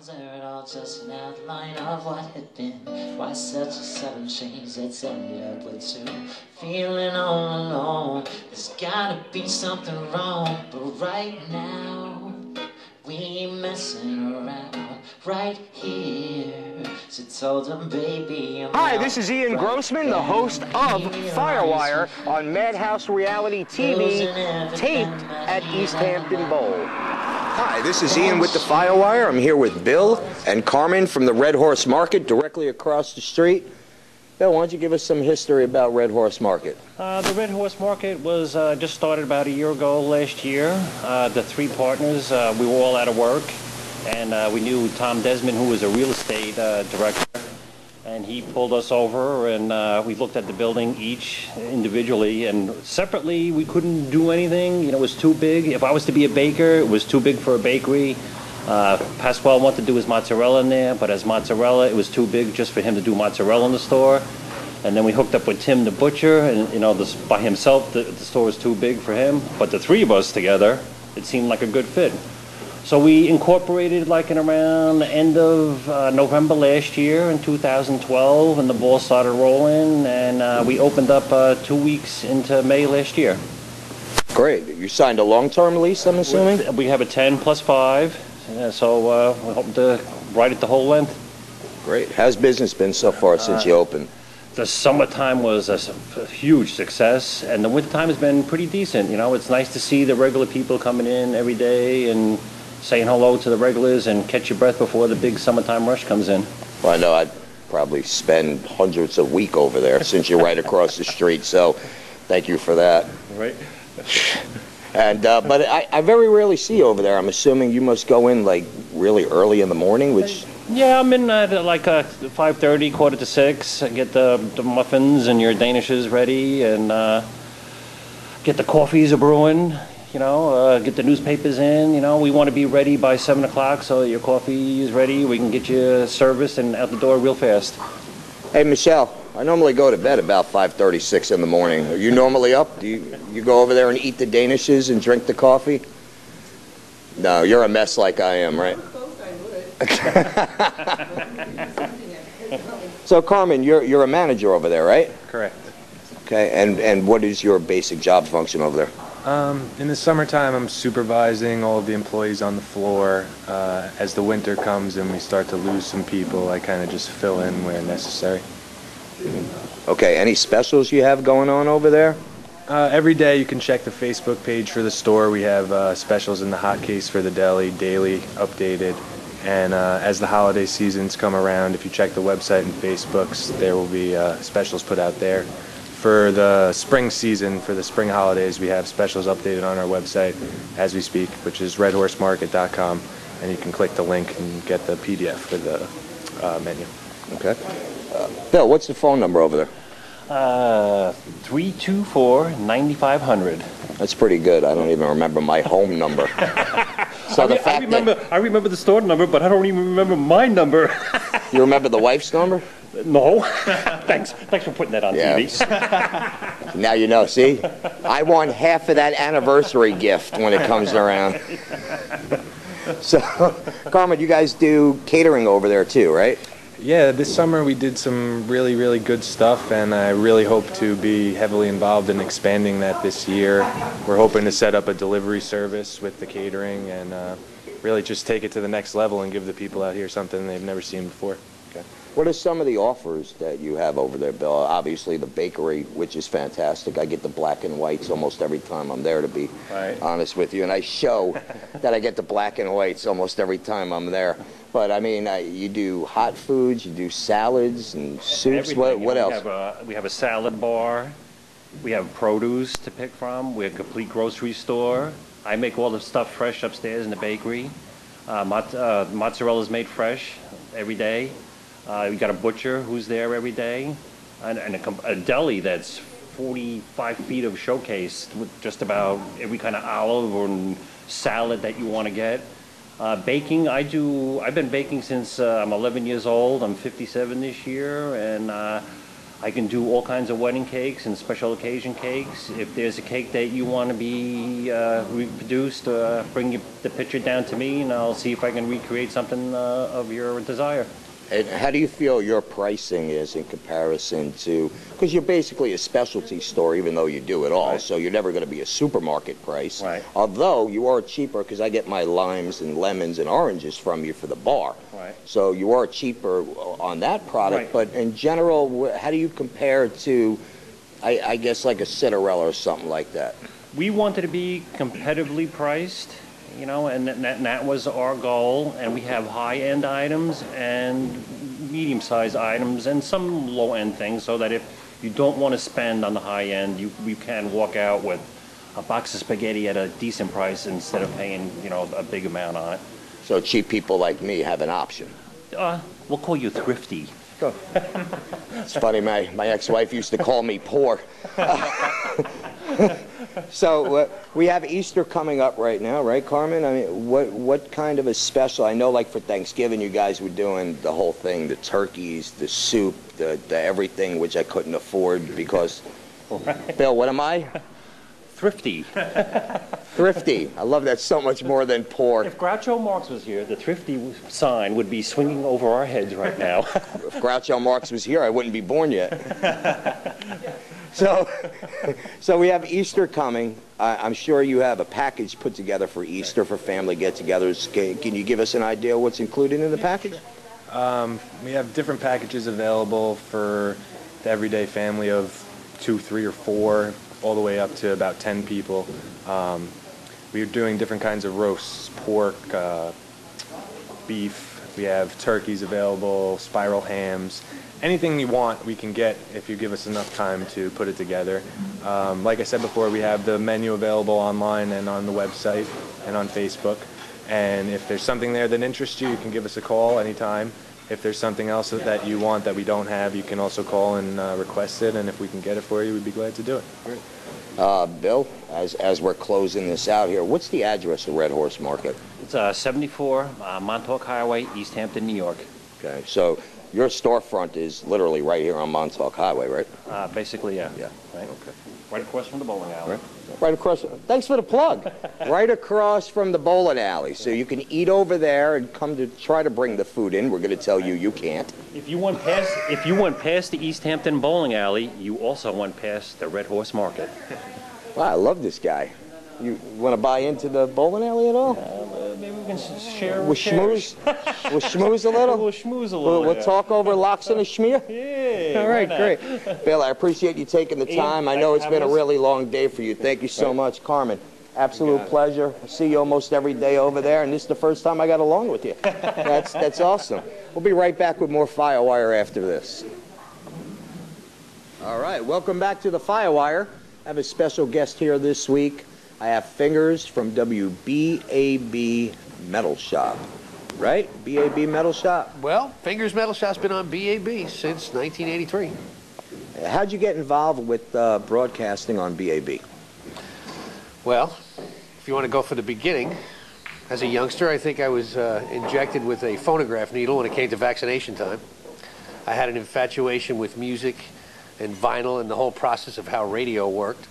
They're it all just an outline of what had been. Why such a sudden change that's ended up with two? Feeling all alone, there's gotta be something wrong. But right now, we messing around right here. So told them, baby, Hi, this is Ian Grossman, the host of FIREWIRE on Madhouse Reality TV, taped at East Hampton Bowl. Hi, this is Ian with the FIREWIRE. I'm here with Bill and Carmen from the Red Horse Market directly across the street. Bill, why don't you give us some history about Red Horse Market? The Red Horse Market was just started about a year ago last year. The three partners, we were all out of work, and we knew Tom Desmond, who was a real estate director, and he pulled us over, and we looked at the building each individually, and separately we couldn't do anything. You know, it was too big. If I was to be a baker, it was too big for a bakery. Pasquale wanted to do his mozzarella in there, but as mozzarella, it was too big just for him to do mozzarella in the store. And then we hooked up with Tim the butcher, and you know, by himself, the store was too big for him. But the three of us together, it seemed like a good fit. So we incorporated like in around the end of November last year in 2012, and the ball started rolling, and we opened up 2 weeks into May last year. Great. You signed a long-term lease, I'm assuming? We have a 10 plus 5, so we're hoping to ride it the whole length. Great. How's business been so far since you opened? The summertime was a huge success, and the wintertime has been pretty decent. You know, it's nice to see the regular people coming in every day and saying hello to the regulars and catch your breath before the big summertime rush comes in. Well, I know I'd probably spend hundreds a week over there since you're right across the street, so thank you for that. Right. And but I very rarely see you over there. I'm assuming you must go in like really early in the morning, which... Yeah, I'm in at like 5:30, quarter to 6. I get the muffins and your danishes ready, and get the coffees a brewing. You know, get the newspapers in. You know, we want to be ready by 7 o'clock so your coffee is ready. We can get you service and out the door real fast. Hey, Michelle, I normally go to bed about 5:36 in the morning. Are you normally up? Do you go over there and eat the danishes and drink the coffee? No, you're a mess like I am, right? So, Carmen, you're a manager over there, right? Correct. Okay, and what is your basic job function over there? In the summertime, I'm supervising all of the employees on the floor. As the winter comes and we start to lose some people, I kind of just fill in where necessary. Okay, any specials you have going on over there? Every day you can check the Facebook page for the store. We have specials in the hot case for the deli, daily, updated. And as the holiday seasons come around, if you check the website and Facebooks, there will be specials put out there. For the spring season, for the spring holidays, we have specials updated on our website as we speak, which is redhorsemarket.com, and you can click the link and get the PDF for the menu. Okay. Bill, what's the phone number over there? 324-9500. That's pretty good. I don't even remember my home number. So I remember the store number, but I don't even remember my number. You remember the wife's number? No. Thanks for putting that on TV. Now you know. See, I want half of that anniversary gift when it comes around. So, Carmen, you guys do catering over there too, right? Yeah, this summer we did some really, really good stuff, and I really hope to be heavily involved in expanding that this year. We're hoping to set up a delivery service with the catering and really just take it to the next level and give the people out here something they've never seen before. Okay. What are some of the offers that you have over there, Bill? Obviously the bakery, which is fantastic. I get the black and whites almost every time I'm there, to be honest with you. And I show that I get the black and whites almost every time I'm there. But, I mean, you do hot foods, you do salads and soups. What else? We have a salad bar. We have produce to pick from. We have a complete grocery store. I make all the stuff fresh upstairs in the bakery. Mozzarella is made fresh every day. We got a butcher who's there every day, and a deli that's 45 feet of showcase with just about every kind of olive or salad that you want to get. Baking, I've been baking since I'm 11 years old. I'm 57 this year, and I can do all kinds of wedding cakes and special occasion cakes. If there's a cake that you want to be reproduced, bring the picture down to me, and I'll see if I can recreate something of your desire. And how do you feel your pricing is in comparison to, because you're basically a specialty store, even though you do it all, right. So you're never going to be a supermarket price. Right. Although you are cheaper, because I get my limes and lemons and oranges from you for the bar. Right. So you are cheaper on that product. Right. But in general, how do you compare to, I guess, like a Cinderella or something like that? We wanted to be competitively priced, you know, and that was our goal. And we have high-end items and medium-sized items and some low-end things, so that if you don't want to spend on the high end, you can walk out with a box of spaghetti at a decent price instead of paying, you know, a big amount on it. So cheap people like me have an option. We'll call you thrifty. It's funny, my ex-wife used to call me poor. So we have Easter coming up right now, right, Carmen? I mean, what kind of a special? I know, like for Thanksgiving, you guys were doing the whole thing, the turkeys, the soup, the everything, which I couldn't afford because, Right. Bill, what am I? Thrifty. Thrifty. I love that so much more than poor. If Groucho Marx was here, the thrifty sign would be swinging over our heads right now. If Groucho Marx was here, I wouldn't be born yet. So we have Easter coming. I'm sure you have a package put together for Easter for family get-togethers. Can you give us an idea what's included in the package? We have different packages available for the everyday family of 2, 3, or 4, all the way up to about 10 people. We're doing different kinds of roasts, pork, beef. We have turkeys available, spiral hams. Anything you want, we can get if you give us enough time to put it together. Like I said before, we have the menu available online and on the website and on Facebook. And if there's something there that interests you, you can give us a call anytime. If there's something else that you want that we don't have, you can also call and request it. And if we can get it for you, we'd be glad to do it. Great. Bill, as we're closing this out here, what's the address of Red Horse Market? It's 74 Montauk Highway, East Hampton, New York. Okay, so your storefront is literally right here on Montauk Highway, right? Basically, yeah. Yeah. Right? Okay. Right across from the bowling alley. Right across. Thanks for the plug. Right across from the bowling alley, so you can eat over there and come to try to bring the food in. We're going to tell you you can't. If you went past the East Hampton bowling alley, you also went past the Red Horse Market. Wow, I love this guy. You want to buy into the bowling alley at all? Maybe we can share. We'll schmooze? We'll schmooze a little? We'll schmooze a little. We'll talk over locks and a schmear? Yeah. All right, great. Bill, I appreciate you taking the time. I know it's been a really long day for you. Thank you so much. Carmen, absolute pleasure. I see you almost every day over there, and this is the first time I got along with you. That's awesome. We'll be right back with more FireWire after this. All right, welcome back to the FireWire. I have a special guest here this week. I have Fingers from WBAB Metal Shop. Right? BAB Metal Shop. Well, Fingers Metal Shop's been on BAB since 1983. How'd you get involved with broadcasting on BAB? Well, if you want to go for the beginning, as a youngster, I think I was injected with a phonograph needle when it came to vaccination time. I had an infatuation with music and vinyl and the whole process of how radio worked.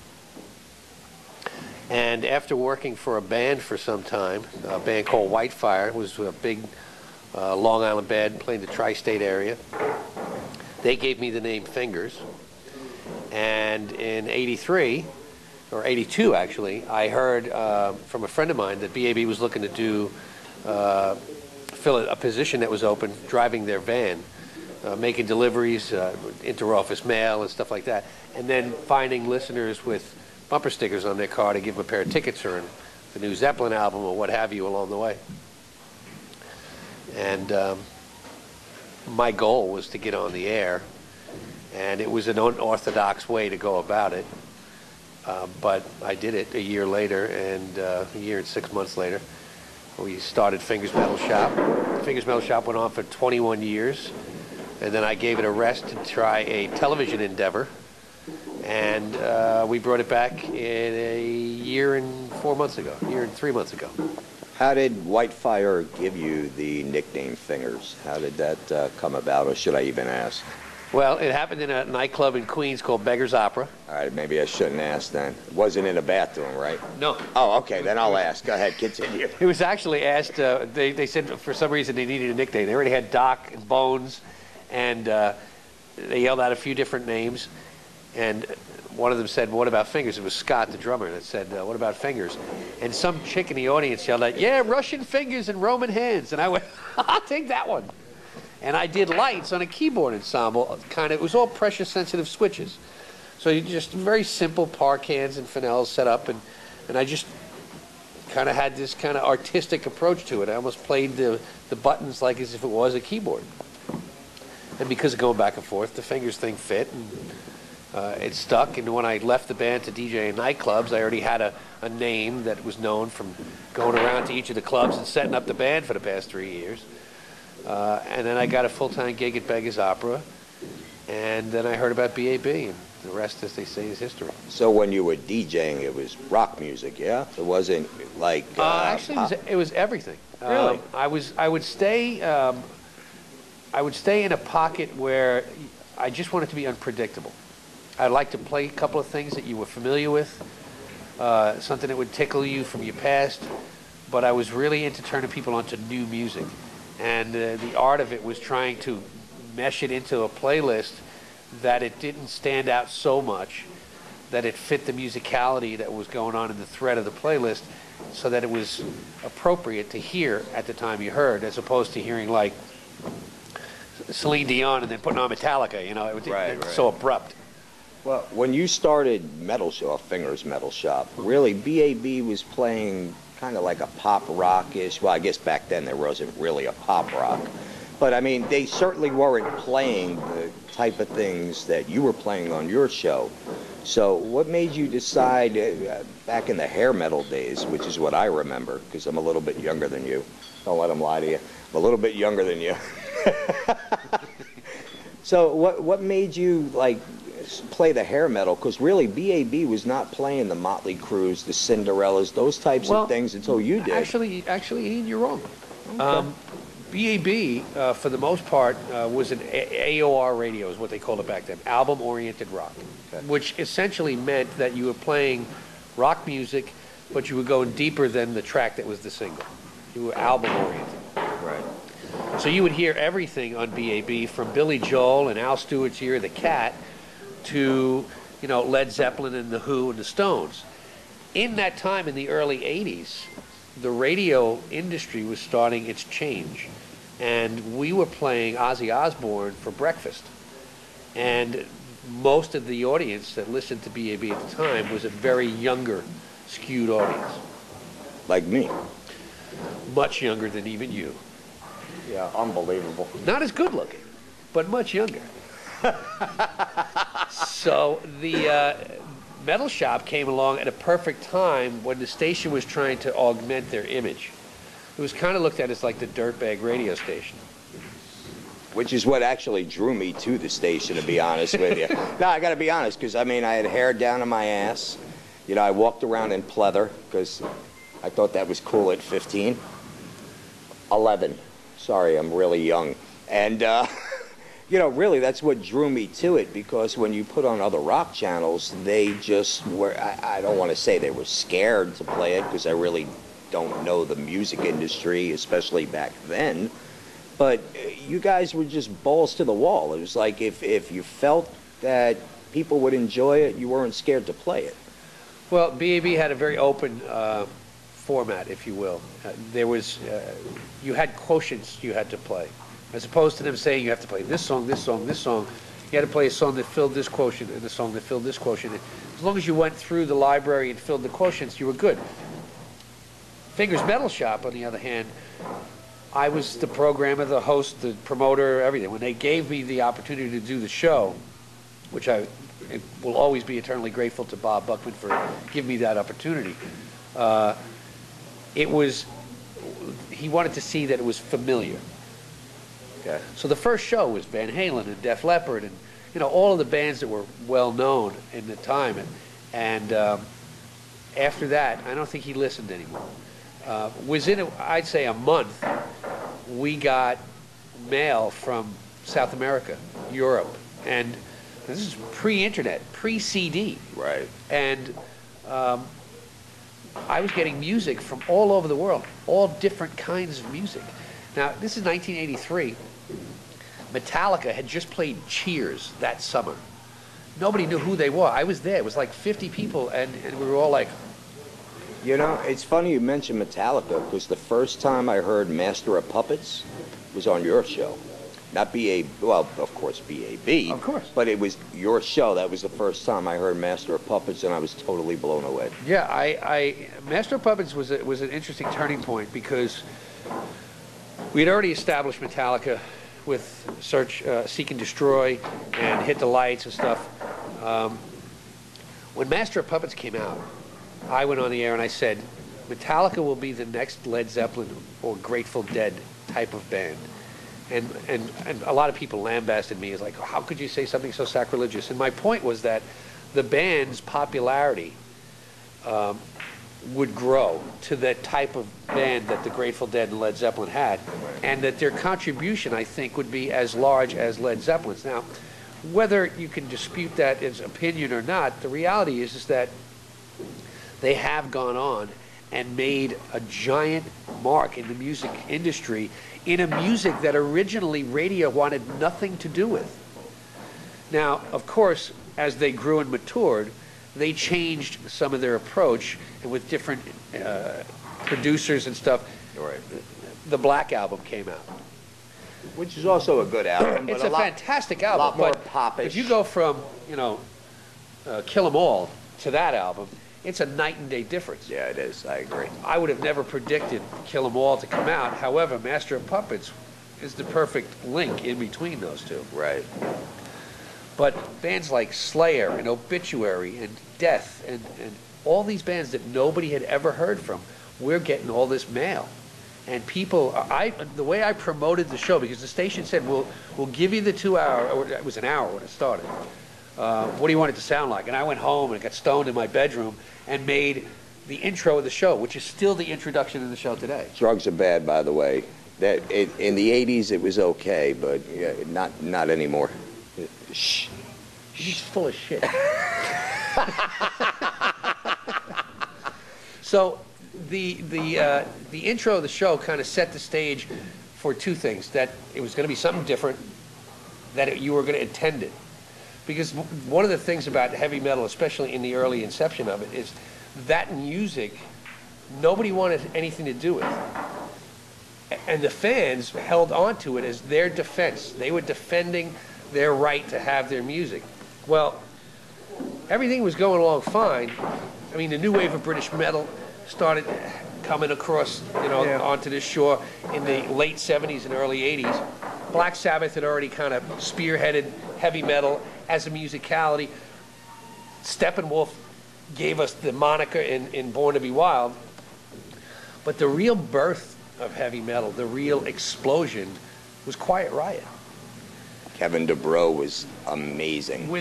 And after working for a band for some time, a band called Whitefire, was a big Long Island band playing the tri-state area, they gave me the name Fingers. And in 83, or 82 actually, I heard from a friend of mine that BAB was looking to do, fill a position that was open, driving their van, making deliveries, inter-office mail and stuff like that, and then finding listeners with bumper stickers on their car to give them a pair of tickets or the new Zeppelin album or what have you along the way. And my goal was to get on the air, and it was an unorthodox way to go about it, but I did it a year later, and a year and 6 months later we started Fingers Metal Shop. Fingers Metal Shop went on for 21 years, and then I gave it a rest to try a television endeavor. And we brought it back in a year and 4 months ago, year and 3 months ago. How did Whitefire give you the nickname Fingers? How did that come about, or should I even ask? Well, it happened in a nightclub in Queens called Beggar's Opera. All right, maybe I shouldn't ask then. It wasn't in a bathroom, right? No. Oh, okay, then I'll ask. Go ahead, continue. It was actually asked, they said for some reason they needed a nickname. They already had Doc and Bones, and they yelled out a few different names. And one of them said, "What about Fingers?" It was Scott, the drummer, that said, "What about Fingers?" And some chick in the audience yelled out, "Yeah, Russian fingers and Roman hands." And I went, "I'll take that one." And I did lights on a keyboard ensemble. It was all pressure-sensitive switches. So you just very simple par cans and fennels set up, and I just kind of had this kind of artistic approach to it. I almost played the buttons like as if it was a keyboard. And because of going back and forth, the Fingers thing fit, and it stuck. And when I left the band to DJ in nightclubs, I already had a name that was known from going around to each of the clubs and setting up the band for the past 3 years. And then I got a full-time gig at Beggar's Opera, and then I heard about BAB, and the rest, as they say, is history. So when you were DJing, it was rock music, yeah? It wasn't like actually, it was everything. Really? I would stay in a pocket where I just wanted to be unpredictable. I'd like to play a couple of things that you were familiar with, something that would tickle you from your past, but I was really into turning people onto new music. And the art of it was trying to mesh it into a playlist that it didn't stand out so much, that it fit the musicality that was going on in the thread of the playlist, so that it was appropriate to hear at the time you heard, as opposed to hearing like Celine Dion and then putting on Metallica. You know, it was so abrupt. Well, when you started Metal Shop, Fingers Metal Shop, really BAB was playing kind of like a pop rock-ish. Well, I guess back then there wasn't really a pop rock. But I mean, they certainly weren't playing the type of things that you were playing on your show. So what made you decide, back in the hair metal days, which is what I remember, because I'm a little bit younger than you. Don't let them lie to you. I'm a little bit younger than you. So what made you, like, play the hair metal? Because really BAB was not playing the Motley Crues, the Cinderellas, those types of things until you did. Actually, Ian, you're wrong. Okay. BAB, for the most part, was an AOR radio, is what they called it back then, album-oriented rock, which essentially meant that you were playing rock music, but you were going deeper than the track that was the single. You were album-oriented. Right. So you would hear everything on BAB, from Billy Joel and Al Stewart's Year of the Cat to, you know, Led Zeppelin and The Who and the Stones. In that time, in the early 80s, the radio industry was starting its change. And we were playing Ozzy Osbourne for breakfast. And most of the audience that listened to BAB at the time was a very younger, skewed audience. Like me. Much younger than even you. Yeah, unbelievable. Not as good looking, but much younger. So the Metal Shop came along at a perfect time when the station was trying to augment their image. It was kind of looked at as like the dirtbag radio station. Which is what actually drew me to the station, to be honest with you. No, I got to be honest, because I mean, I had hair down to my ass. You know, I walked around in pleather because I thought that was cool at 15. 11. Sorry, I'm really young. And you know, really, that's what drew me to it, because when you put on other rock channels, they just were, I don't want to say they were scared to play it, because I really don't know the music industry, especially back then. But you guys were just balls to the wall. It was like if you felt that people would enjoy it, you weren't scared to play it. Well, BAB had a very open format, if you will. There was, you had quotients you had to play. As opposed to them saying you have to play this song, this song, this song. You had to play a song that filled this quotient and a song that filled this quotient. As long as you went through the library and filled the quotients, you were good. Fingers Metal Shop, on the other hand, I was the programmer, the host, the promoter, everything. When they gave me the opportunity to do the show, which I will always be eternally grateful to Bob Buckman for giving me that opportunity, he wanted to see that it was familiar. Okay. So the first show was Van Halen and Def Leppard and, you know, all of the bands that were well known in the time. And after that, I don't think he listened anymore. Within, I'd say, a month, we got mail from South America, Europe, And this is pre-internet, pre-CD. Right. And I was getting music from all over the world, all different kinds of music. Now, this is 1983. Metallica had just played Cheers that summer. Nobody knew who they were. I was there. It was like 50 people, and we were all like... You know, it's funny you mentioned Metallica, because the first time I heard Master of Puppets was on your show. Not B.A., well, of course, B.A.B. Of course. But it was your show. That was the first time I heard Master of Puppets, and I was totally blown away. Yeah, Master of Puppets was an interesting turning point, because we had already established Metallica with Seek and Destroy and Hit the Lights and stuff. When Master of Puppets came out, I went on the air and I said, Metallica will be the next Led Zeppelin or Grateful Dead type of band. And a lot of people lambasted me as like, how could you say something so sacrilegious? And my point was that the band's popularity would grow to the type of band that the Grateful Dead and Led Zeppelin had, and that their contribution, I think, would be as large as Led Zeppelin's. Now, whether you can dispute that as opinion or not, the reality is that they have gone on and made a giant mark in the music industry in a music that originally radio wanted nothing to do with. Now, of course, as they grew and matured, they changed some of their approach, and with different producers and stuff, Right. the Black Album came out. Which is also a good album. It's but a fantastic album. A lot more but popish. if you go from, Kill 'Em All to that album, it's a night and day difference. Yeah, it is. I agree. I would have never predicted Kill 'Em All to come out. However, Master of Puppets is the perfect link in between those two. Right. But bands like Slayer and Obituary and Death and all these bands that nobody had ever heard from, we're getting all this mail. And people, the way I promoted the show, because the station said, we'll give you the 2 hour, or it was an hour when it started. What do you want it to sound like? And I went home and got stoned in my bedroom and made the intro of the show, which is still the introduction of the show today. Drugs are bad, by the way. In the 80s it was okay, but yeah, not anymore. Shh. He's full of shit. So the intro of the show kind of set the stage for two things: that it was going to be something different, that you were going to attend it. Because one of the things about heavy metal, especially in the early inception of it, is that music nobody wanted anything to do with. And the fans held on to it as their defense. They were defending their right to have their music. Well, everything was going along fine. I mean, the new wave of British metal started coming across, onto this shore in the late 70s and early 80s. Black Sabbath had already kind of spearheaded heavy metal as a musicality. Steppenwolf gave us the moniker in Born to Be Wild. But the real birth of heavy metal, the real explosion, was Quiet Riot. Kevin DeBro was amazing.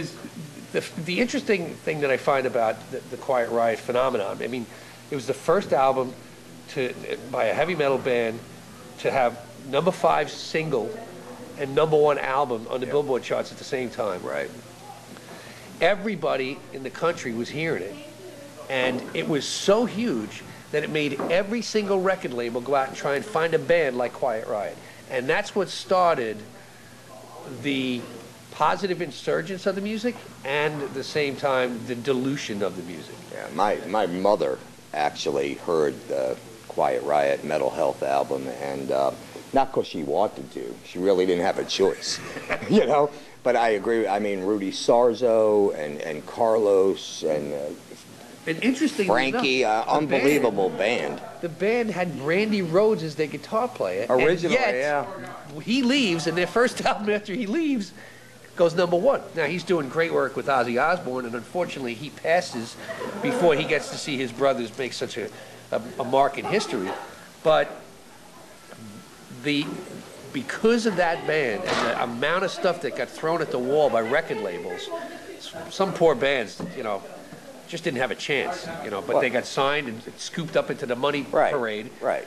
The interesting thing that I find about the Quiet Riot phenomenon, I mean, it was the first album by a heavy metal band to have #5 single and #1 album on the Billboard charts at the same time. Right. Everybody in the country was hearing it, and it was so huge that it made every single record label go out and try and find a band like Quiet Riot. And that's what started the positive insurgence of the music, and at the same time the dilution of the music. Yeah, my mother actually heard the Quiet Riot Mental Health album, and not because she wanted to. She really didn't have a choice, But I agree. I mean, Rudy Sarzo and Carlos and interesting Frankie, unbelievable band. The band had Randy Rhoads as their guitar player. Originally, and yet, he leaves, and their first album after he leaves goes #1. Now, he's doing great work with Ozzy Osbourne, and unfortunately, he passes before he gets to see his brothers make such a mark in history. But because of that band and the amount of stuff that got thrown at the wall by record labels, some poor bands, just didn't have a chance, but they got signed and scooped up into the money parade. Right.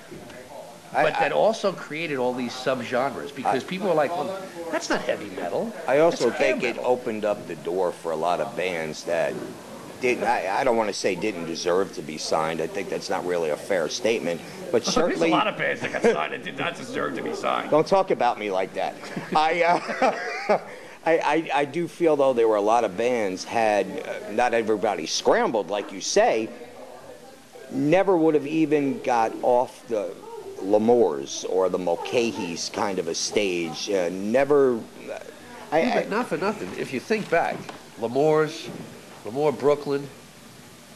but that also created all these subgenres because people were like, well, that's not heavy metal. I also That's hair think it metal. opened up the door for a lot of bands that didn't, I don't want to say didn't deserve to be signed. I think that's not really a fair statement, but There's certainly... a lot of bands that got signed that did not deserve to be signed. Don't talk about me like that. I do feel, though, there were a lot of bands had, not everybody scrambled, like you say, never would have even got off the L'Amours or the Mulcahy's kind of a stage. Never... But not for nothing. If you think back, L'Amours, Brooklyn,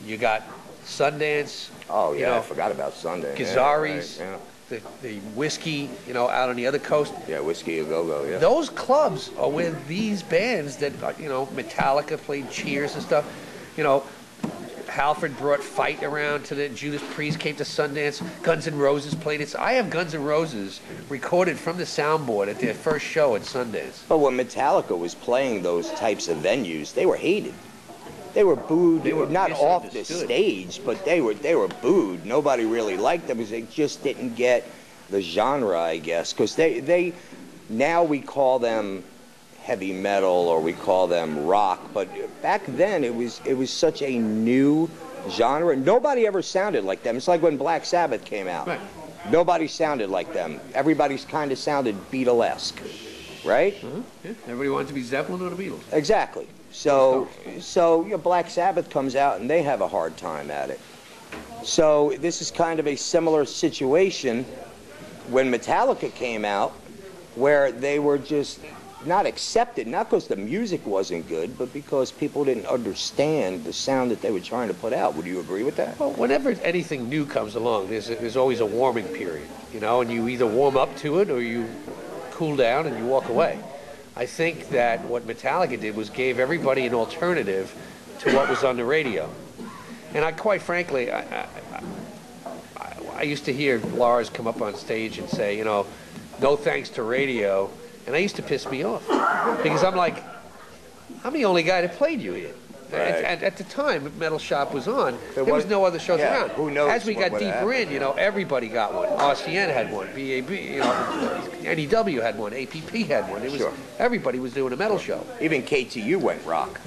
you got Sundance. Oh, yeah, you know, I forgot about Sundance. Gazzari's, Yeah, right, the Whiskey, out on the other coast. yeah, Whiskey A Go-Go, yeah. Those clubs are where these bands that, Metallica played Cheers and stuff, Halford brought Fight around to the Judas Priest came to Sundance. Guns N' Roses played it. So I have Guns N' Roses recorded from the soundboard at their first show at Sundance. But when Metallica was playing those types of venues, they were hated. They were booed, They were not off the misunderstood. stage, but they were booed. Nobody really liked them because they just didn't get the genre, I guess. Because they now we call them heavy metal or we call them rock, but back then it was such a new genre. Nobody ever sounded like them. It's like when Black Sabbath came out. Right. Nobody sounded like them. Everybody's kind of sounded Beatlesque, right? Yeah. Everybody wanted to be Zeppelin or the Beatles. Exactly. So Black Sabbath comes out and they have a hard time at it. So this is kind of a similar situation when Metallica came out, where they were just not accepted, not because the music wasn't good, but because people didn't understand the sound that they were trying to put out. Would you agree with that? Well, whenever anything new comes along, there's always a warming period, and you either warm up to it or you cool down and you walk away. I think that what Metallica did was gave everybody an alternative to what was on the radio. And quite frankly, I used to hear Lars come up on stage and say, no thanks to radio. And that used to piss me off because I'm like, I'm the only guy that played you here. Right. At the time, Metal Shop was on. There was no other shows around. Who knows? As we got deeper in, everybody got one. RCN had one. BAB, NEW had one. APP had one. Everybody was doing a metal show. Even KTU went rock.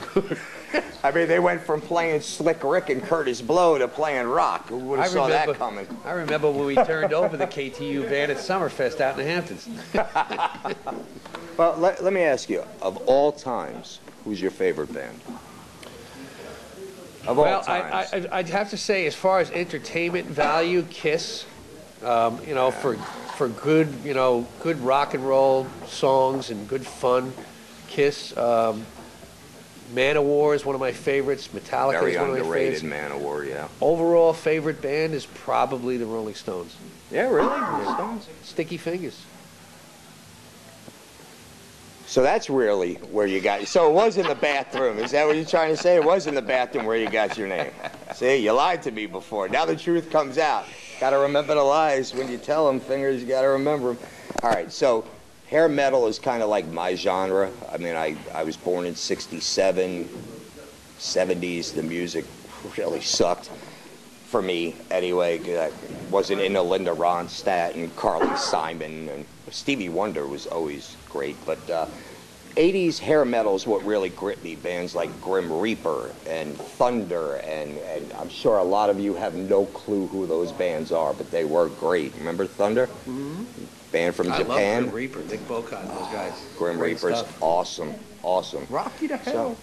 I mean, they went from playing Slick Rick and Curtis Blow to playing rock. Who would have saw that coming? I remember when we turned over the KTU van at Summerfest out in the Hamptons. Well, let me ask you, of all times, who's your favorite band? Of all times. I'd have to say, as far as entertainment value, Kiss. For good, good rock and roll songs and good fun, Kiss. Manowar is one of my favorites. Metallica is one of my favorites. Very underrated, Manowar, yeah. Overall favorite band is probably the Rolling Stones. Yeah, really? The Stones? Sticky Fingers. So that's really where you got... So it was in the bathroom. Is that what you're trying to say? It was in the bathroom where you got your name. See, you lied to me before. Now the truth comes out. Got to remember the lies. When you tell them, Fingers, you got to remember them. All right, so hair metal is kind of like my genre. I mean, I was born in 67, 70s. The music really sucked. For me, anyway. I wasn't into Linda Ronstadt and Carly Simon. And Stevie Wonder was always great. But 80s hair metal is what really gripped me. Bands like Grim Reaper and Thunder. And I'm sure a lot of you have no clue who those bands are, but they were great. Remember Thunder? Mm-hmm. Band from Japan. I love Grim Reaper. Nick Bocott and those guys. Grim Reaper's awesome. Awesome. Rock You to Hell. So,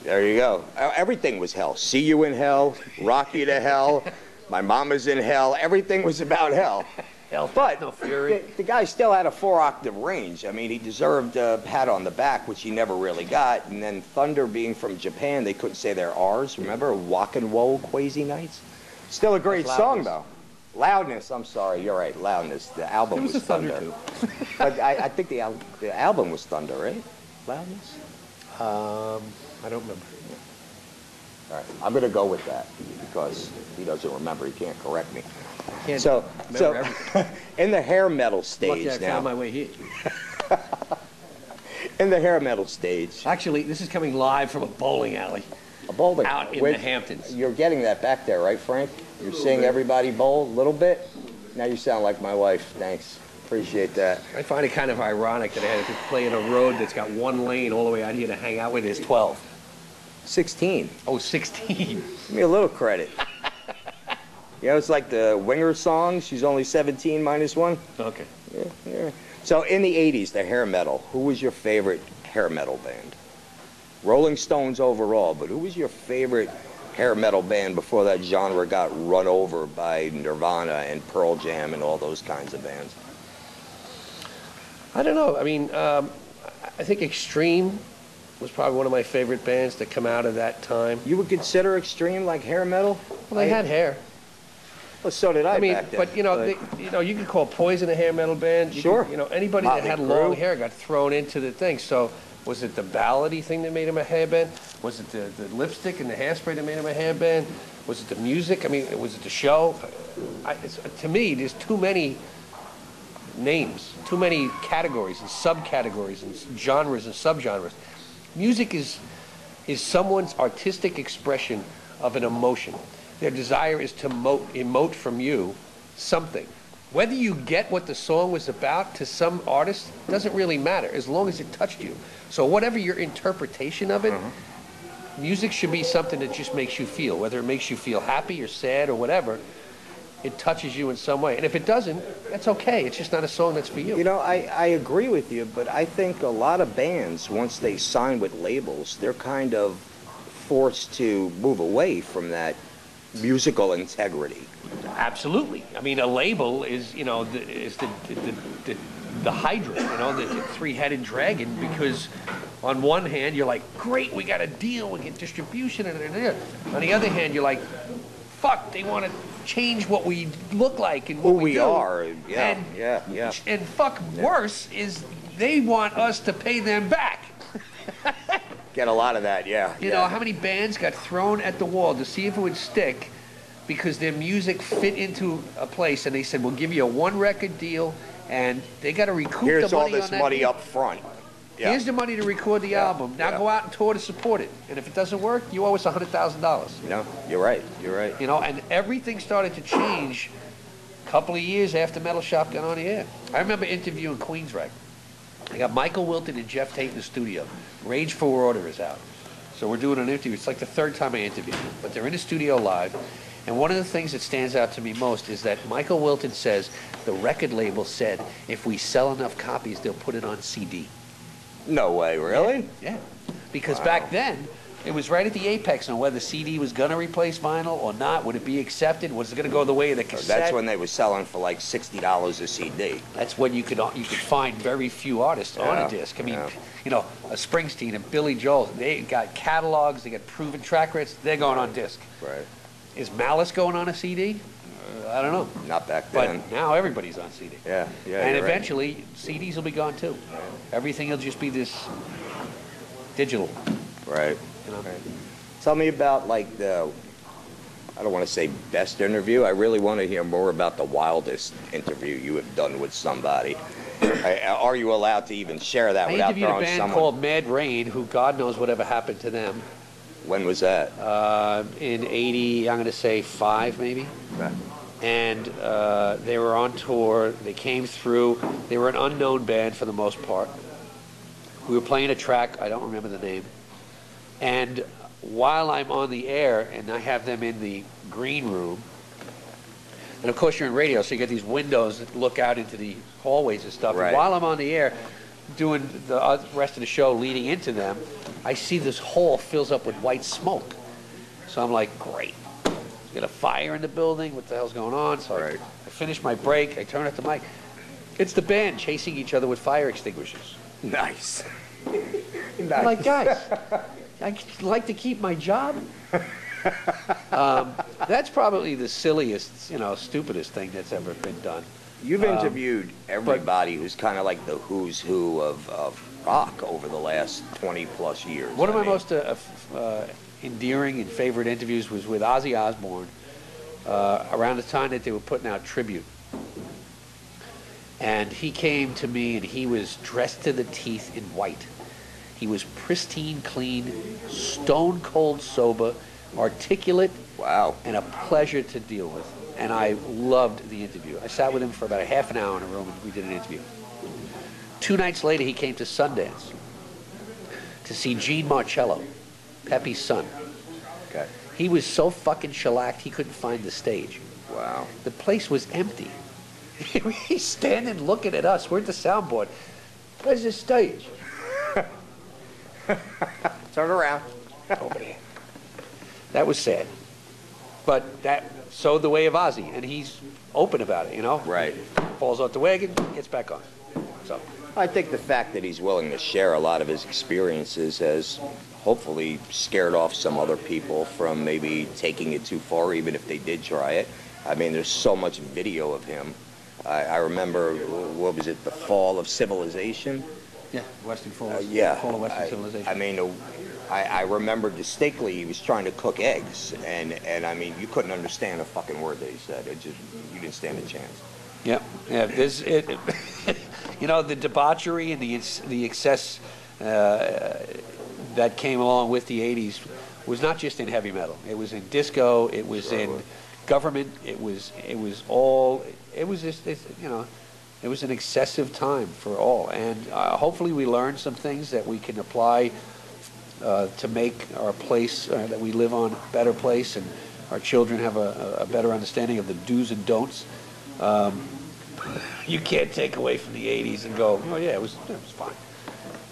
there you go. Everything was hell. See You in Hell, Rock You to Hell, My Mama's in Hell. Everything was about hell. Hell, but no fury. The guy still had a 4-octave range. I mean, he deserved a pat on the back, which he never really got. And then Thunder being from Japan, they couldn't say their R's. Remember? Walk and Woe, Quasi Nights? Still a great song, though. Loudness, I'm sorry, you're right, Loudness. The album was Thunder. But I think the album was Thunder, right? Loudness? I don't remember. All right, I'm going to go with that because he doesn't remember. He can't correct me. Can't so everything. In the hair metal stage Lucky I found my way here. In the hair metal stage. Actually, this is coming live from a bowling alley. A bowling out in the Hamptons. You're getting that back there, right, Frank? You're seeing everybody bowl a little bit? Now you sound like my wife. Thanks. Appreciate that. I find it kind of ironic that I had to play in a road that's got one lane all the way out here to hang out with. Is 12. 16. Oh, 16. Give me a little credit. You know, it's like the Winger song. She's only 17 minus 1. Okay. Yeah. So in the 80s, the hair metal, who was your favorite hair metal band? Rolling Stones overall, but who was your favorite hair metal band before that genre got run over by Nirvana and Pearl Jam and all those kinds of bands? I don't know. I mean, I think Extreme was probably one of my favorite bands to come out of that time. You would consider Extreme like hair metal? Well, they had hair. Well, so did I mean, back then. but you know, you could call Poison a hair metal band. Sure. Anybody that had long hair got thrown into the thing. So, was it the ballady thing that made him a hair band? Was it the lipstick and the hairspray that made him a hair band? Was it the music? I mean, was it the show? To me, there's too many names, too many categories and subcategories and genres and subgenres. Music is someone's artistic expression of an emotion. Their desire is to emote from you something. Whether you get what the song was about to some artist doesn't really matter, as long as it touched you. So whatever your interpretation of it, music should be something that just makes you feel. Whether it makes you feel happy or sad or whatever, it touches you in some way. And if it doesn't, that's okay. It's just not a song that's for you. You know, I agree with you, but I think a lot of bands, once they sign with labels, they're kind of forced to move away from that musical integrity. Absolutely. I mean, a label is, the Hydra, the three-headed dragon, because on one hand, you're like, great, we got a deal, we get distribution, and on the other hand, you're like, fuck, they want to change what we look like and what who we are. Yeah, yeah. And fuck, worse is they want us to pay them back. Get a lot of that, yeah. You know, how many bands got thrown at the wall to see if it would stick because their music fit into a place, and they said, we'll give you a one-record deal, and they got to recoup the money on that. Here's all this money up front. Yeah. Here's the money to record the album. Now go out and tour to support it. And if it doesn't work, you owe us $100,000. You know, you're right. You know, and everything started to change a couple of years after Metal Shop got on the air. I remember interviewing Queensrÿche. I got Michael Wilton and Jeff Tate in the studio. Rage for Order is out. So we're doing an interview. It's like the third time I interviewed them. But they're in the studio live. And one of the things that stands out to me most is that Michael Wilton says the record label said if we sell enough copies, they'll put it on CD. No way, really? Yeah. Because back then, it was right at the apex on whether CD was going to replace vinyl or not. Would it be accepted? Was it going to go the way of the cassette? That's when they were selling for like $60 a CD. That's when you could find very few artists on a disc. I mean, you know, a Springsteen and Billy Joel, they got catalogs, they got proven track rates, they're going on disc. Right. Is Malice going on a CD? I don't know. Not back then. But now everybody's on CD. Yeah. And eventually, CDs will be gone too. Everything will just be this digital. Right. You know? Right. Tell me about like the, I don't want to say best interview. I really want to hear more about the wildest interview you have done with somebody. Are you allowed to even share that without throwing someone? I interviewed a band called Mad Rain, who God knows whatever happened to them. When was that? In 80, I'm going to say 5 maybe. Okay. And they were on tour. They came through. They were an unknown band for the most part. We were playing a track. I don't remember the name. And while I'm on the air and I have them in the green room, and of course you're in radio, so you get these windows that look out into the hallways and stuff. Right. And while I'm on the air doing the rest of the show leading into them, I see this hall fills up with white smoke. So I'm like, great. There's got a fire in the building. What the hell's going on? So I finish my break. I turn off the mic. It's the band chasing each other with fire extinguishers. Nice. I'm like, guys, I'd like to keep my job. That's probably the silliest, stupidest thing that's ever been done. You've interviewed everybody who's kind of like the who's who of rock over the last 20-plus years. One of my most endearing and favorite interviews was with Ozzy Osbourne around the time that they were putting out Tribute. And he came to me and he was dressed to the teeth in white. He was pristine, clean, stone cold sober, articulate, Wow. and a pleasure to deal with. And I loved the interview. I sat with him for about a half an hour in a room and we did an interview. 2 nights later, he came to Sundance to see Gene Marcello, Pepe's son. Okay. He was so fucking shellacked he couldn't find the stage. Wow. The place was empty. He's standing looking at us. We're at the soundboard. Where's the stage? Turn around. Over there. That was sad. But that sowed the way of Ozzy, and he's open about it, you know? Right. Falls off the wagon, gets back on. So I think the fact that he's willing to share a lot of his experiences has hopefully scared off some other people from maybe taking it too far, even if they did try it. I mean, there's so much video of him. I remember, what was it, the fall of civilization? yeah, Western Falls. Yeah. Fall of Western Civilization. I mean, I remember distinctly he was trying to cook eggs, and I mean, you couldn't understand a fucking word that he said. It just, you didn't stand a chance. Yeah, yeah. You know, the debauchery and the excess that came along with the '80s was not just in heavy metal. It was in disco. It was in government. It was all. It was just, you know, it was an excessive time for all. And hopefully, we learned some things that we can apply to make our place that we live on a better place, and our children have a better understanding of the do's and don'ts. You can't take away from the '80s and go, oh yeah, it was fine.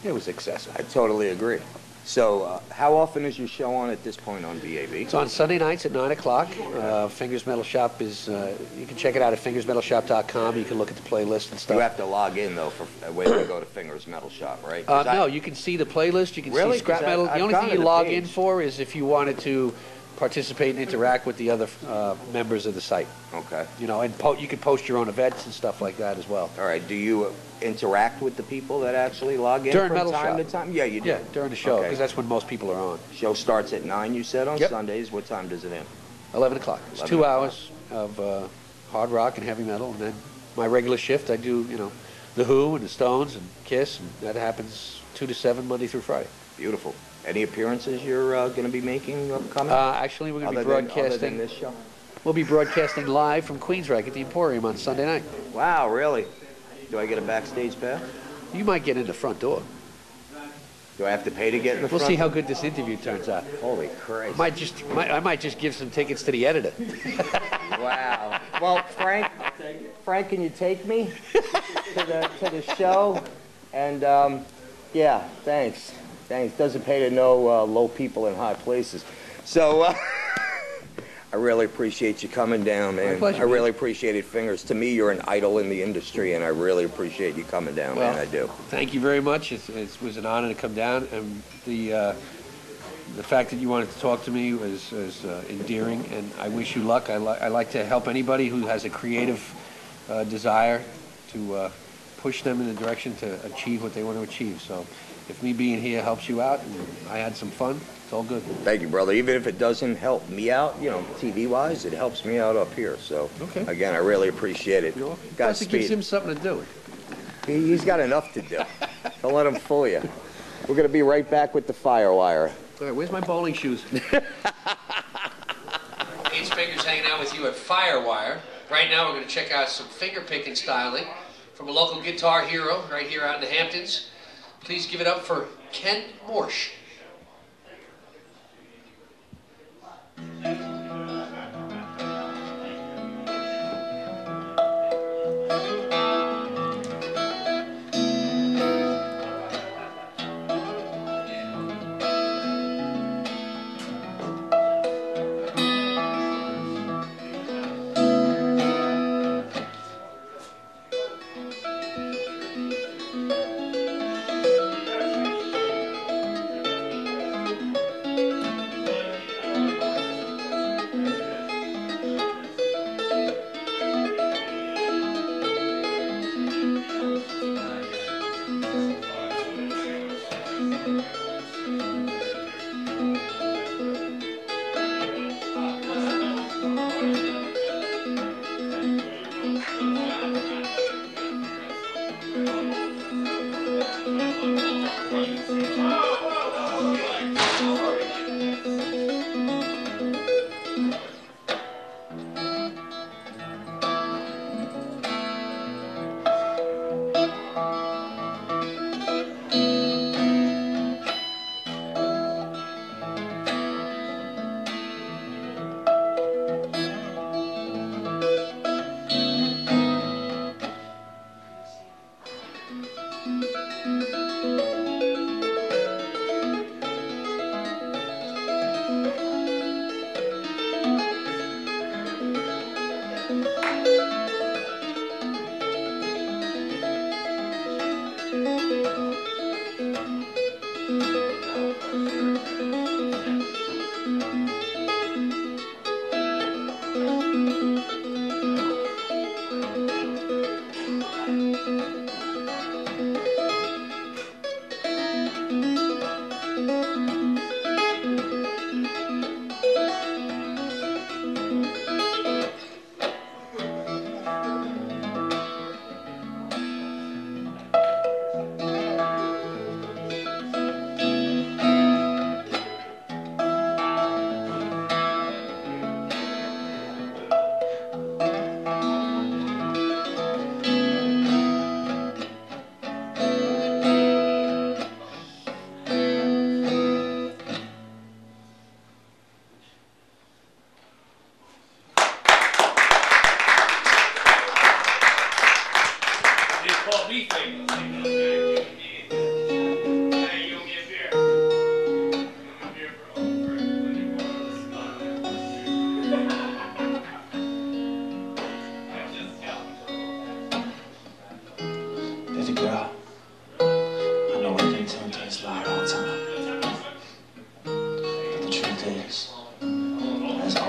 It was excessive. I totally agree. So, how often is your show on at this point on VAB? It's on Sunday nights at 9 o'clock. Fingers Metal Shop is, you can check it out at fingersmetalshop.com. You can look at the playlist and stuff. You have to log in, though, for when you go to Fingers Metal Shop, right? No, you can see the playlist. You can Really? see scrap 'Cause metal. I've The only gone thing to you the log page. in for is if you wanted to participate and interact with the other members of the site. Okay. You know, and you can post your own events and stuff like that as well. All right. Do you interact with the people that actually log in During from Metal time Shop. to time? Yeah, you do. Yeah, during the show, Okay. because that's when most people are on. Show starts at 9, you said, on Yep. Sundays. What time does it end? 11 o'clock. It's 11 2 o'clock. hours of hard rock and heavy metal, and then my regular shift, I do, you know, The Who and the Stones and Kiss, and that happens 2 to 7 Monday through Friday. Beautiful. Any appearances you're going to be making upcoming? Actually, we're going to be Other than broadcasting. this show? We'll be broadcasting live from Queensrÿche at the Emporium on Sunday night. Wow, really? Do I get a backstage pass? You might get in the front door. Do I have to pay to get in the We'll front? see how good this interview turns out. Holy Christ. I might just give some tickets to the editor. Wow. Well, Frank, can you take me to the show? And yeah, thanks. Thanks. Doesn't pay to know low people in high places. So I really appreciate you coming down, man. My pleasure, I really appreciate it, Fingers. To me, you're an idol in the industry, and I really appreciate you coming down, man. I do. Thank you very much. It was an honor to come down, and the fact that you wanted to talk to me was endearing, and I wish you luck. I like to help anybody who has a creative desire to push them in the direction to achieve what they want to achieve. So if me being here helps you out, and I had some fun, it's all good. Thank you, brother. Even if it doesn't help me out, you know, TV-wise, it helps me out up here. So, Okay. Again, I really appreciate it. Plus, it Godspeed. gives him something to do. He's got enough to do. Don't let him fool you. We're going to be right back with the FireWire. All right, where's my bowling shoes? Ace Fingers hanging out with you at FireWire. Right now we're going to check out some finger picking styling from a local guitar hero right here out in the Hamptons. Please give it up for Ken Morsch.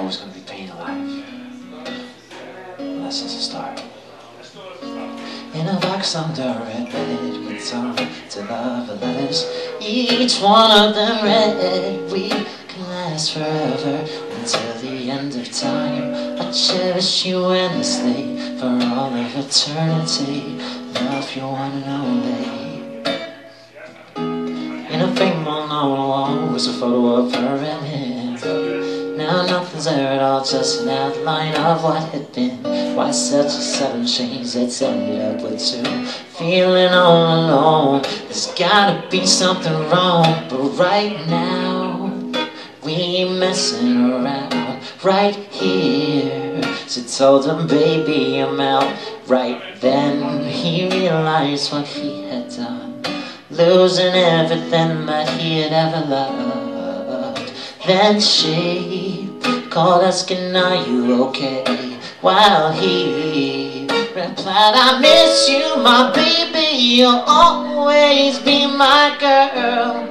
always gonna be pain alive. Lessons to start. In a box under a bed with to love letters, each one of them read. We can last forever until the end of time. I cherish you endlessly for all of eternity. Love your one and only. In a frame on the wall was a photo of her and him. Now nothing's there at all, just an outline of what had been. Why such a sudden change that's ended up with two? Feeling all alone, there's gotta be something wrong. But right now, we messing around right here. She told him, baby, I'm out. Right then, he realized what he had done, losing everything that he had ever loved. Then she called asking, are you okay? While he replied, I miss you, my baby. You'll always be my girl,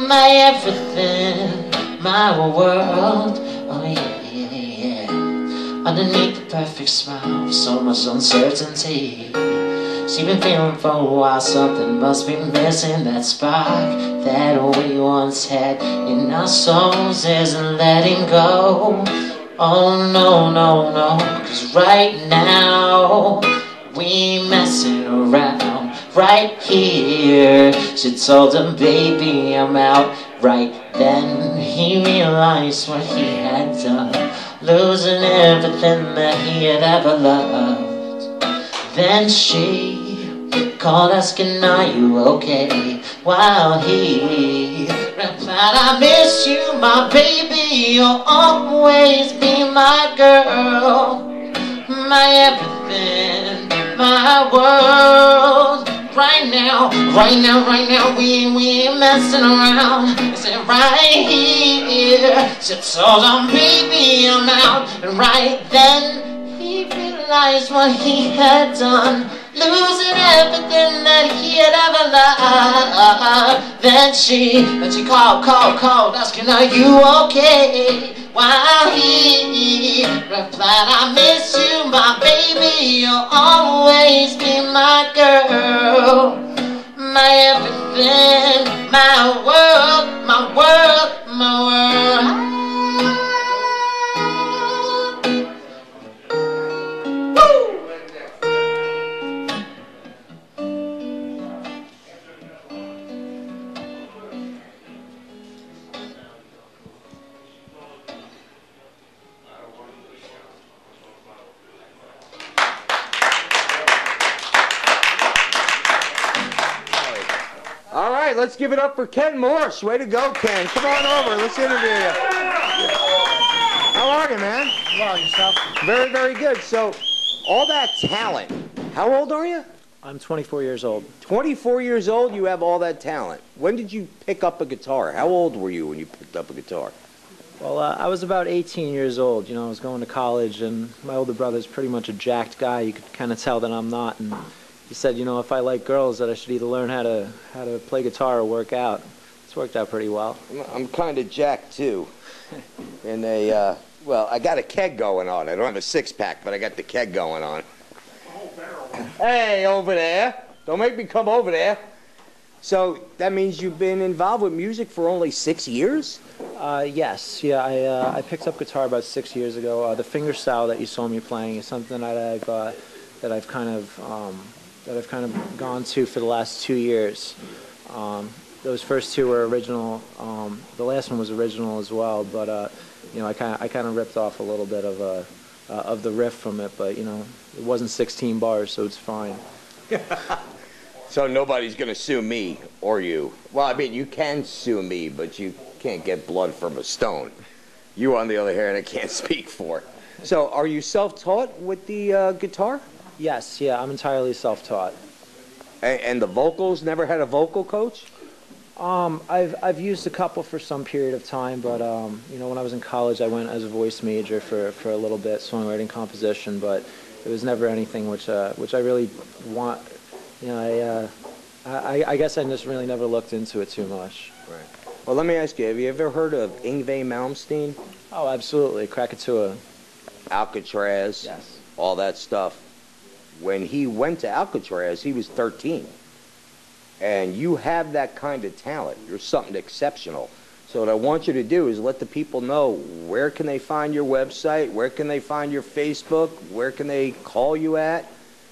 my everything, my world. Oh yeah, yeah, yeah. Underneath the perfect smile, so much uncertainty. She's been feeling for a while, something must be missing. That spark that we once had in our souls isn't letting go. Oh no, no, no, 'cause right now we messing around right here. She told him, baby, I'm out. Right then he realized what he had done, losing everything that he had ever loved. Then she called asking, are you okay? While he replied, I miss you, my baby. You'll always be my girl, my everything, my world. Right now, right now, right now, we ain't messing around. I said right here. She told him, baby, I'm out. And right then he realized what he had done, losing everything that he had ever loved. Then she called, asking, are you okay? While he replied, I miss you, my baby. You'll always be my girl, my everything, my world, my world, my world. All right, let's give it up for Ken Morse. Way to go, Ken. Come on over. Let's interview you. How are you, man? Well, yourself? Very, very good. So, all that talent. How old are you? I'm 24 years old. 24 years old, you have all that talent. When did you pick up a guitar? How old were you when you picked up a guitar? Well, I was about 18 years old. You know, I was going to college, and my older brother's pretty much a jacked guy. You could kind of tell that I'm not. And he said, you know, if I like girls, that I should either learn how to play guitar or work out. It's worked out pretty well. I'm kind of jacked, too. And well, I got a keg going on. I don't have a six-pack, but I got the keg going on. Hey, over there. Don't make me come over there. So that means you've been involved with music for only 6 years? Yes. Yeah, I picked up guitar about 6 years ago. The finger style that you saw me playing is something that I've kind of gone to for the last 2 years. Those first two were original. The last one was original as well, but you know, I kind of ripped off a little bit of the riff from it, but you know, it wasn't 16 bars, so it's fine. So nobody's going to sue me or you. Well, I mean, you can sue me, but you can't get blood from a stone. You, on the other hand, I can't speak for. So are you self-taught with the guitar? Yes, yeah, I'm entirely self-taught. And the vocals, never had a vocal coach? I've used a couple for some period of time, but you know, when I was in college, I went as a voice major for a little bit, songwriting, composition, but it was never anything which I really want. You know, I guess I just really never looked into it too much. Right. Well, let me ask you, have you ever heard of Yngwie Malmsteen? Oh, absolutely. Krakatoa. Alcatraz, Yes. all that stuff. When he went to Alcatraz, he was 13. And you have that kind of talent. You're something exceptional. So what I want you to do is let the people know, where can they find your website, where can they find your Facebook, where can they call you at?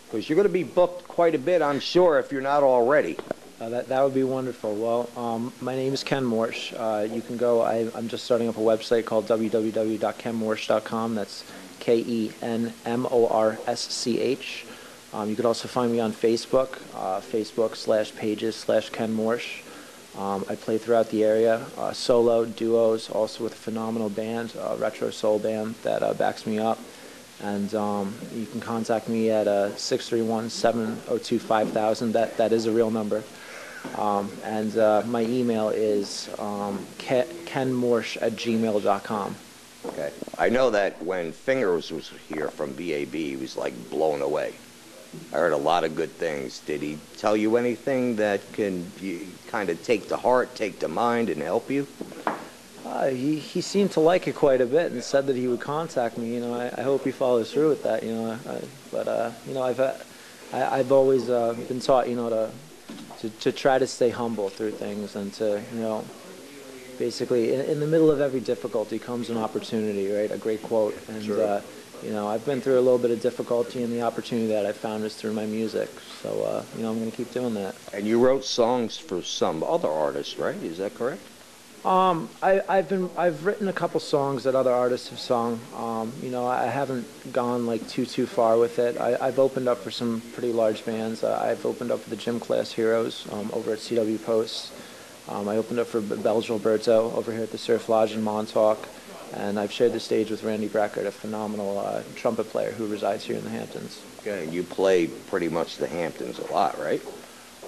Because you're going to be booked quite a bit, I'm sure, if you're not already. That would be wonderful. Well, my name is Ken Morsch. You can go, I'm just starting up a website called www.kenmorsch.com. That's KENMORSCH. You could also find me on Facebook, Facebook/pages/Ken Morsch. I play throughout the area, solo, duos, also with a phenomenal band, a retro soul band that backs me up. And you can contact me at 631-702-5000. That is a real number. And my email is kenmorsch@gmail.com. Okay. I know that when Fingers was here from BAB, he was like blown away. I heard a lot of good things. Did he tell you anything that can you kind of take to heart, take to mind, and help you? He seemed to like it quite a bit and said that he would contact me. You know, I hope he follows through with that. You know, you know, I've always been taught, you know, to try to stay humble through things and to, you know, basically in the middle of every difficulty comes an opportunity, right? A great quote. And Sure. you know, I've been through a little bit of difficulty, and the opportunity that I found is through my music. So, you know, I'm going to keep doing that. And you wrote songs for some other artists, right? Is that correct? I've written a couple songs that other artists have sung. You know, I haven't gone like too far with it. I've opened up for some pretty large bands. I've opened up for the Gym Class Heroes over at CW Post. I opened up for Bel Gilberto over here at the Surf Lodge in Montauk. And I've shared the stage with Randy Breckert, a phenomenal trumpet player who resides here in the Hamptons. Okay, and you play pretty much the Hamptons a lot, right?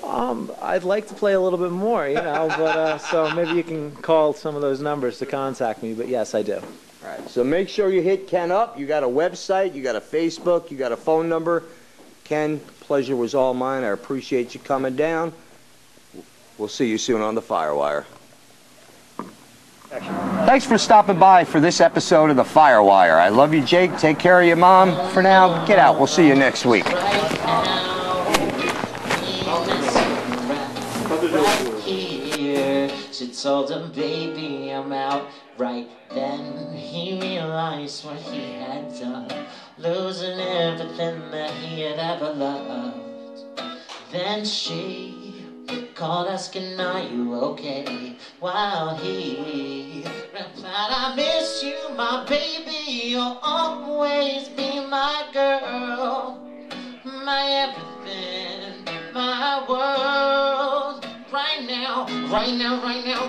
I'd like to play a little bit more, you know, but so maybe you can call some of those numbers to contact me, but yes, I do. All right, so make sure you hit Ken up. You got a website, you got a Facebook, you got a phone number. Ken, pleasure was all mine. I appreciate you coming down. We'll see you soon on the Firewire. Thanks for stopping by for this episode of the Firewire. I love you, Jake. Take care of your mom. For now, get out. We'll see you next week. She told him, baby, I'm out. Right then he realized what he had done, losing everything that he had ever loved. Then she called asking, are you okay? While he replied, I miss you, my baby. You'll always be my girl, my everything, my world. Right now,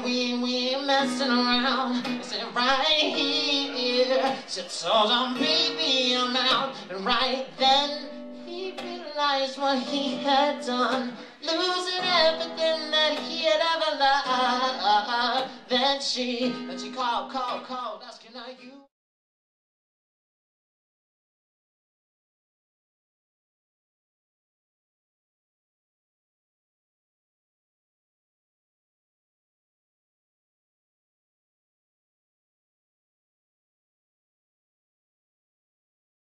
we ain't messing around. I said right here. She told him, baby, I'm out. And right then he realized what he had done, losing everything that he had ever loved. Then she called, asking, are you